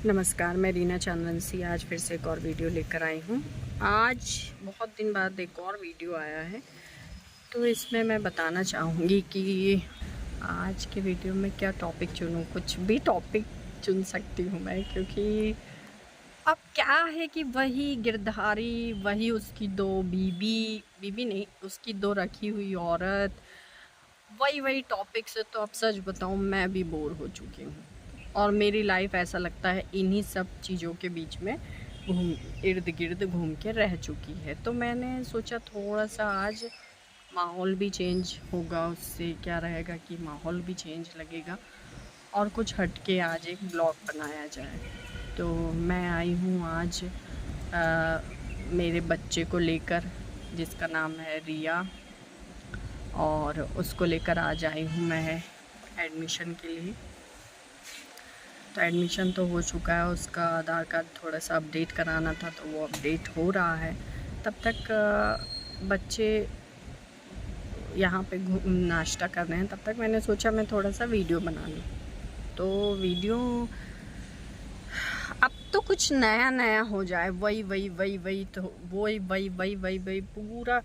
नमस्कार, मैं रीना चांदवंशी आज फिर से एक और वीडियो लेकर आई हूँ। आज बहुत दिन बाद एक और वीडियो आया है, तो इसमें मैं बताना चाहूँगी कि आज के वीडियो में क्या टॉपिक चुनूँ। कुछ भी टॉपिक चुन सकती हूँ मैं, क्योंकि अब क्या है कि वही गिरधारी, वही उसकी दो बीबी नहीं, उसकी दो रखी हुई औरत, वही टॉपिक से तो अब सच बताऊँ मैं भी बोर हो चुकी हूँ। और मेरी लाइफ ऐसा लगता है इन्हीं सब चीज़ों के बीच में इर्द गिर्द घूम के रह चुकी है। तो मैंने सोचा थोड़ा सा आज माहौल भी चेंज होगा, उससे क्या रहेगा कि माहौल भी चेंज लगेगा और कुछ हट के आज एक ब्लॉग बनाया जाए। तो मैं आई हूँ आज मेरे बच्चे को लेकर, जिसका नाम है रिया, और उसको लेकर आज आई हूँ मैं एडमिशन के लिए। तो एडमिशन तो हो चुका है, उसका आधार कार्ड थोड़ा सा अपडेट कराना था तो वो अपडेट हो रहा है। तब तक बच्चे यहाँ पे नाश्ता कर रहे हैं, तब तक मैंने सोचा मैं थोड़ा सा वीडियो बना लूँ। तो वीडियो अब तो कुछ नया नया हो जाए, वही तो वही पूरा।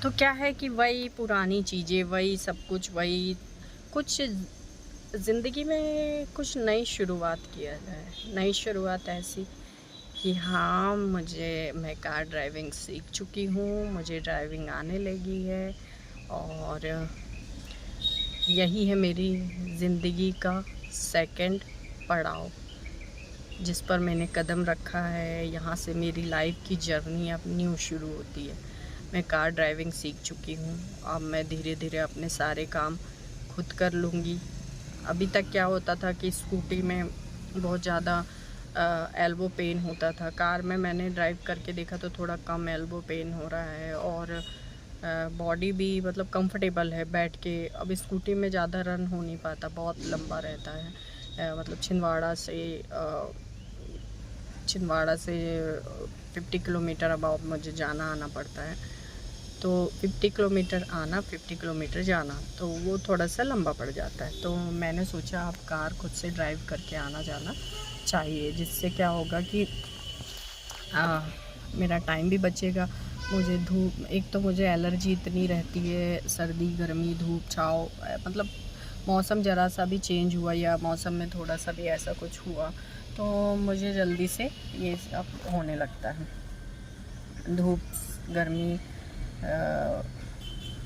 तो क्या है कि वही पुरानी चीज़ें, वही सब कुछ, वही कुछ ज़िंदगी में कुछ नई शुरुआत किया जाए। नई शुरुआत ऐसी कि हाँ, मैं कार ड्राइविंग सीख चुकी हूँ, मुझे ड्राइविंग आने लगी है और यही है मेरी ज़िंदगी का सेकंड पड़ाव जिस पर मैंने कदम रखा है। यहाँ से मेरी लाइफ की जर्नी अब न्यू शुरू होती है। मैं कार ड्राइविंग सीख चुकी हूँ, अब मैं धीरे धीरे अपने सारे काम खुद कर लूँगी। अभी तक क्या होता था कि स्कूटी में बहुत ज़्यादा एल्बो पेन होता था। कार में मैंने ड्राइव करके देखा तो थोड़ा कम एल्बो पेन हो रहा है और बॉडी भी मतलब कंफर्टेबल है बैठ के। अब स्कूटी में ज़्यादा रन हो नहीं पाता, बहुत लंबा रहता है। मतलब छिंदवाड़ा से 50 किलोमीटर अबाउट मुझे जाना आना पड़ता है। तो 50 किलोमीटर आना, 50 किलोमीटर जाना, तो वो थोड़ा सा लंबा पड़ जाता है। तो मैंने सोचा अब कार खुद से ड्राइव करके आना जाना चाहिए, जिससे क्या होगा कि मेरा टाइम भी बचेगा। मुझे धूप, एक तो मुझे एलर्जी इतनी रहती है, सर्दी गर्मी धूप छाँव, मतलब मौसम ज़रा सा भी चेंज हुआ या मौसम में थोड़ा सा भी ऐसा कुछ हुआ तो मुझे जल्दी से ये सब होने लगता है। धूप गर्मी,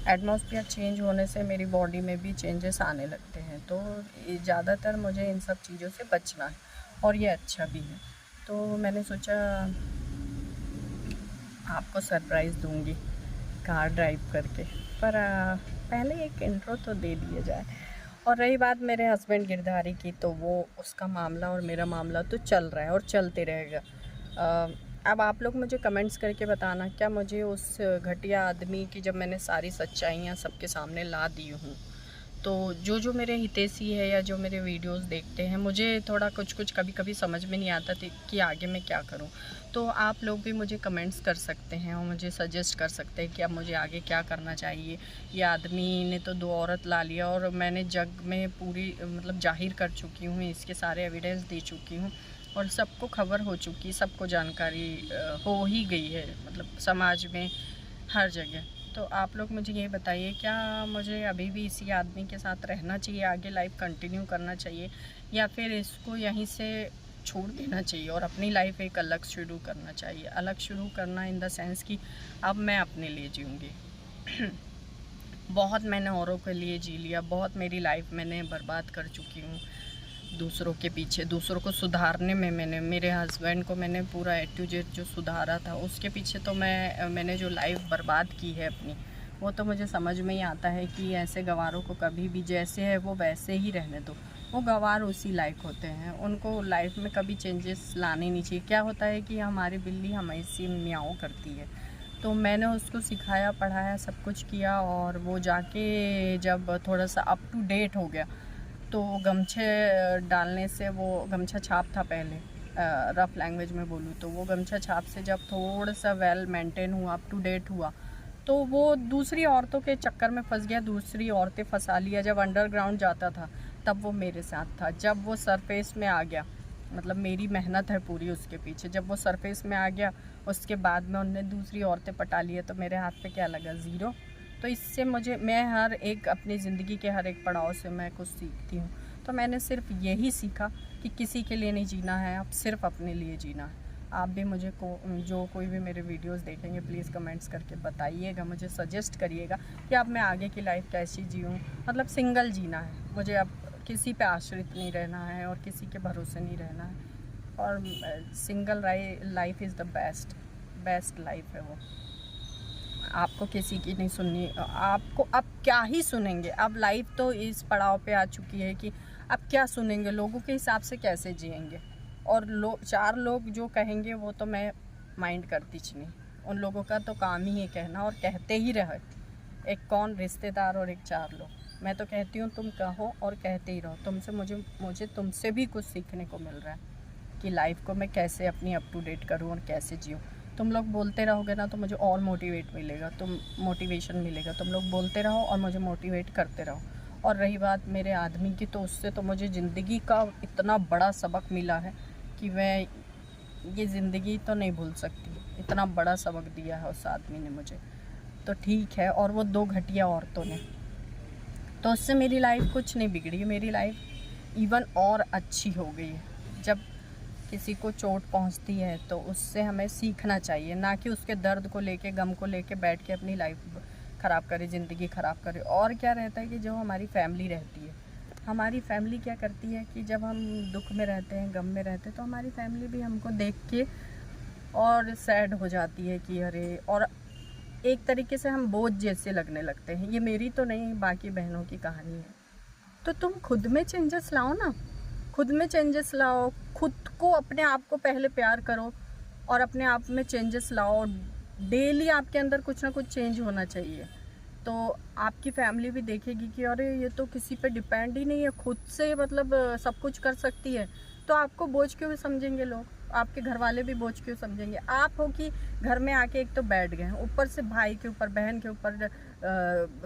एटमॉस्फेयर चेंज होने से मेरी बॉडी में भी चेंजेस आने लगते हैं। तो ज़्यादातर मुझे इन सब चीज़ों से बचना है और ये अच्छा भी है। तो मैंने सोचा आपको सरप्राइज़ दूंगी कार ड्राइव करके, पर पहले एक इंट्रो तो दे दिया जाए। और रही बात मेरे हस्बैंड गिरधारी की, तो वो उसका मामला और मेरा मामला तो चल रहा है और चलते रहेगा। अब आप लोग मुझे कमेंट्स करके बताना, क्या मुझे उस घटिया आदमी की जब मैंने सारी सच्चाइयाँ सबके सामने ला दी हूँ, तो जो मेरे हितैषी है या जो मेरे वीडियोस देखते हैं, मुझे थोड़ा कुछ कभी कभी समझ में नहीं आता था कि आगे मैं क्या करूं। तो आप लोग भी मुझे कमेंट्स कर सकते हैं और मुझे सजेस्ट कर सकते हैं कि अब मुझे आगे क्या करना चाहिए। ये आदमी ने तो 2 औरत ला लिया और मैंने जग में पूरी मतलब जाहिर कर चुकी हूँ, इसके सारे एविडेंस दे चुकी हूँ और सबको खबर हो चुकी, सबको जानकारी हो ही गई है, मतलब समाज में हर जगह। तो आप लोग मुझे ये बताइए, क्या मुझे अभी भी इसी आदमी के साथ रहना चाहिए, आगे लाइफ कंटिन्यू करना चाहिए, या फिर इसको यहीं से छोड़ देना चाहिए और अपनी लाइफ एक अलग शुरू करना चाहिए। अलग शुरू करना इन द सेंस कि अब मैं अपने लिए जीऊँगी। बहुत मैंने औरों के लिए जी लिया, बहुत मेरी लाइफ मैंने बर्बाद कर चुकी हूँ दूसरों के पीछे। दूसरों को सुधारने में मेरे हस्बैंड को मैंने पूरा ए टू जेड जो सुधारा था, उसके पीछे तो मैंने जो लाइफ बर्बाद की है अपनी, वो तो मुझे समझ में ही आता है कि ऐसे गंवारों को कभी भी जैसे है वो वैसे ही रहने दो। वो गंवार उसी लायक होते हैं, उनको लाइफ में कभी चेंजेस लाने नहीं चाहिए। क्या होता है कि हमारी बिल्ली हमेशा म्याऊं करती है, तो मैंने उसको सिखाया पढ़ाया सब कुछ किया और वो जाके जब थोड़ा सा अप टू डेट हो गया तो गमछे डालने से, वो गमछा छाप था पहले, रफ़ लैंग्वेज में बोलूँ तो वो गमछा छाप से जब थोड़ा सा वेल मेंटेन हुआ, अप टू डेट हुआ, तो वो दूसरी औरतों के चक्कर में फंस गया, दूसरी औरतें फंसा लिया। जब अंडरग्राउंड जाता था तब वो मेरे साथ था, जब वो सरफेस में आ गया मतलब मेरी मेहनत है पूरी उसके पीछे। जब वो सरफेस में आ गया उसके बाद में उनने दूसरी औरतें पटा ली है तो मेरे हाथ पे क्या लगा, ज़ीरो। तो इससे मैं हर एक अपनी ज़िंदगी के हर एक पड़ाव से मैं कुछ सीखती हूँ। तो मैंने सिर्फ यही सीखा कि किसी के लिए नहीं जीना है, अब सिर्फ अपने लिए जीना है। आप भी मुझे जो कोई भी मेरे वीडियोस देखेंगे प्लीज़ कमेंट्स करके बताइएगा, मुझे सजेस्ट करिएगा कि अब मैं आगे की लाइफ कैसी जीऊँ। मतलब सिंगल जीना है मुझे, अब किसी पे आश्रित नहीं रहना है और किसी के भरोसे नहीं रहना है। और single life is the best life है वो। आपको किसी की नहीं सुननी, आपको अब क्या ही सुनेंगे। अब लाइफ तो इस पड़ाव पे आ चुकी है कि अब क्या सुनेंगे, लोगों के हिसाब से कैसे जिएंगे। और चार लोग जो कहेंगे वो तो मैं माइंड करती नहीं, उन लोगों का तो काम ही है कहना और कहते ही रहे। एक कौन रिश्तेदार और एक चार लोग। मैं तो कहती हूँ तुम कहो और कहते ही रहो। तुमसे मुझे तुमसे भी कुछ सीखने को मिल रहा है कि लाइफ को मैं कैसे अपनी अप टू डेट करूँ और कैसे जीऊँ। तुम लोग बोलते रहोगे ना तो मुझे और मोटिवेशन मिलेगा। तुम लोग बोलते रहो और मुझे मोटिवेट करते रहो। और रही बात मेरे आदमी की, तो उससे तो मुझे ज़िंदगी का इतना बड़ा सबक मिला है कि मैं ये ज़िंदगी तो नहीं भूल सकती। इतना बड़ा सबक दिया है उस आदमी ने मुझे। तो ठीक है, और वो 2 घटिया औरतों ने, तो उससे मेरी लाइफ कुछ नहीं बिगड़ी, मेरी लाइफ इवन और अच्छी हो गई है। जब किसी को चोट पहुंचती है तो उससे हमें सीखना चाहिए, ना कि उसके दर्द को लेके, गम को लेके बैठ के अपनी लाइफ ख़राब करे, ज़िंदगी ख़राब करे। और क्या रहता है कि जो हमारी फैमिली रहती है, हमारी फैमिली क्या करती है कि जब हम दुख में रहते हैं, गम में रहते हैं, तो हमारी फैमिली भी हमको देख के और सैड हो जाती है कि अरे, और एक तरीके से हम बोझ जैसे लगने लगते हैं। ये मेरी तो नहीं, बाकी बहनों की कहानी है। तो तुम खुद में चेंजेस लाओ ना, खुद में चेंजेस लाओ, खुद को, अपने आप को पहले प्यार करो और अपने आप में चेंजेस लाओ। डेली आपके अंदर कुछ ना कुछ चेंज होना चाहिए। तो आपकी फैमिली भी देखेगी कि अरे ये तो किसी पे डिपेंड ही नहीं है, खुद से मतलब सब कुछ कर सकती है। तो आपको बोझ क्यों समझेंगे लोग, आपके घर वाले भी बोझ क्यों समझेंगे। आप हो कि घर में आके एक तो बैठ गए हैं, ऊपर से भाई के ऊपर, बहन के ऊपर,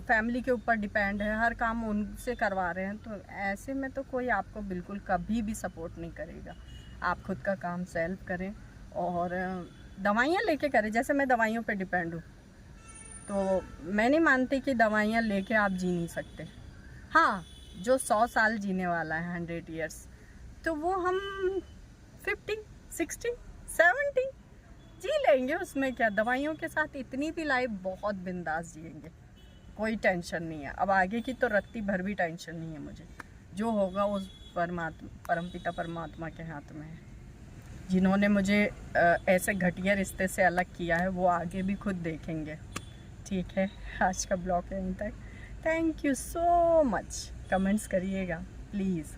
फैमिली के ऊपर डिपेंड है, हर काम उनसे करवा रहे हैं। तो ऐसे में तो कोई आपको बिल्कुल कभी भी सपोर्ट नहीं करेगा। आप खुद का काम सेल्फ करें और दवाइयाँ लेके करें। जैसे मैं दवाइयों पे डिपेंड हूँ, तो मैं नहीं मानती कि दवाइयाँ लेके आप जी नहीं सकते। हाँ, जो 100 साल जीने वाला है, 100 ईयर्स, तो वो हम 50, 60, 70 जी लेंगे। उसमें क्या, दवाइयों के साथ इतनी भी लाइफ बहुत बिंदास जिएंगे, कोई टेंशन नहीं है। अब आगे की तो रत्ती भर भी टेंशन नहीं है मुझे। जो होगा उस परमपिता परमात्मा के हाथ में है। जिन्होंने मुझे ऐसे घटिया रिश्ते से अलग किया है वो आगे भी खुद देखेंगे। ठीक है, आज का ब्लॉग यहीं तक। Thank you so much. Comments करिएगा प्लीज़।